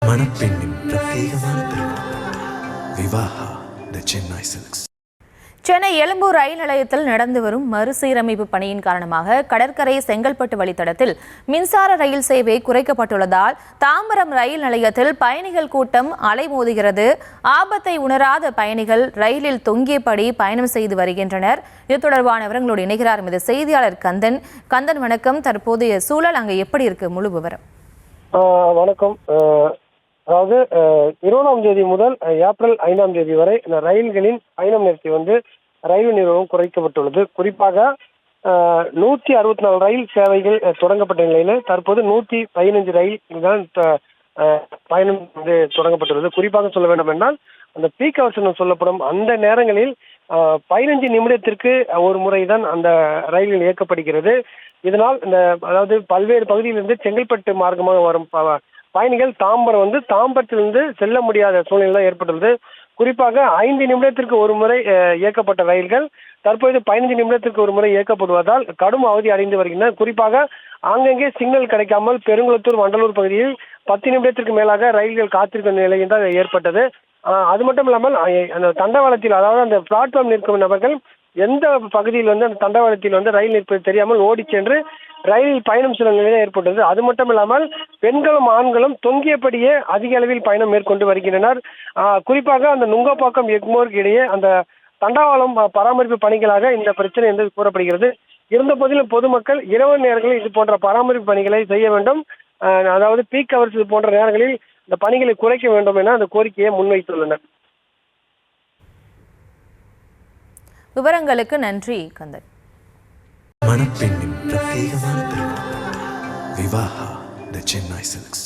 மணப்பெண்ணின் பிரத்யேகமான திருமணம் விவாஹா தி சென்னை சில்க்ஸ். சென்னை எழும்பூர் ரயில் நிலையத்தில் நடந்து வரும் மறுசீரமைப்பு பணியின் காரணமாக கடற்கரை செங்கல்பட்டு வழித்தடத்தில் மின்சார ரயில் சேவை குறைக்கப்பட்டுள்ளதால் தாம்பரம் ரயில் நிலையத்தில் பயணிகள் கூட்டம் அலைமோதுகிறது. ஆபத்தை உணராத பயணிகள் ரயிலில் தொங்கியபடி பயணம் செய்து வருகின்றனர். இது தொடர்பான விவரங்களோடு இணைகிறார் இந்த செய்தியாளர் கந்தன். கந்தன், வணக்கம். தற்போதைய சூழல் அங்கே எப்படி இருக்கு? முழு விவரம். வணக்கம். அதாவது 20ஆம் தேதி முதல் ஏப்ரல் 5ஆம் தேதி வரை இந்த ரயில்களின் பயணம் நேரத்தை ரயில்வே நிறுவனம் குறைக்கப்பட்டுள்ளது. குறிப்பாக 164 ரயில் சேவைகள் தொடங்கப்பட்ட நிலையில் தற்போது 115 ரயில் தான் பயணம் தொடங்கப்பட்டுள்ளது. குறிப்பாக சொல்ல வேண்டும் என்றால் அந்த பீக் ஹவர்ஸ் சொல்லப்படும் அந்த நேரங்களில் 15 நிமிடத்திற்கு ஒரு முறை தான் அந்த ரயில்கள் இயக்கப்படுகிறது. இதனால் அதாவது பல்வேறு பகுதியிலிருந்து செங்கல்பட்டு மார்க்கமாக வரும் பயணிகள் தாம்பரத்திலிருந்து செல்ல முடியாத சூழ்நிலை ஏற்பட்டுள்ளது. குறிப்பாக 5 நிமிடத்திற்கு ஒரு முறை இயக்கப்பட்ட ரயில்கள் தற்போது 15 நிமிடத்திற்கு ஒரு முறை இயக்கப்படுவதால் கடும் அவதி அடைந்து வருகின்றன. குறிப்பாக ஆங்கங்கே சிக்னல் கிடைக்காமல் பெருங்குளத்தூர், வண்டலூர் பகுதியில் 10 நிமிடத்திற்கு மேலாக ரயில்கள் காத்திருக்கும் நிலையில் தான் ஏற்பட்டது. அது மட்டும் இல்லாமல் அந்த தண்டவாளத்தில், அதாவது அந்த பிளாட்ஃபார்ம் நிற்கும் நபர்கள் எந்த பகுதியில் அந்த தண்டவாளத்தில் ரயில் நிற்பது தெரியாமல் ஓடி சென்று ரயிலில் பயணம் செல்லும் நிலை ஏற்பட்டது. அது மட்டும் இல்லாமல் பெண்களும் ஆண்களும் தொங்கியபடியே அதிக அளவில் பயணம் மேற்கொண்டு வருகின்றனர். குறிப்பாக அந்த நுங்கப்பாக்கம் எக்மோருக்கு இடையே அந்த தண்டவாளம் பராமரிப்பு பணிகளாக இந்த பிரச்சனை என்று கூறப்படுகிறது. இருந்த போதிலும் பொதுமக்கள் இரவு நேரங்களில் இது போன்ற பராமரிப்பு பணிகளை செய்ய வேண்டும். அதாவது பீக் ஹவர்ஸ் போன்ற நேரங்களில் இந்த பணிகளை குறைக்க வேண்டும் என அந்த கோரிக்கையை முன்வைத்துள்ளனர். விவரங்களுக்கு நன்றி கந்தன். மணப்பெண்ணின் பிரத்யேகமான திருமணம் விவாஹா தி சென்னை சில்க்ஸ்.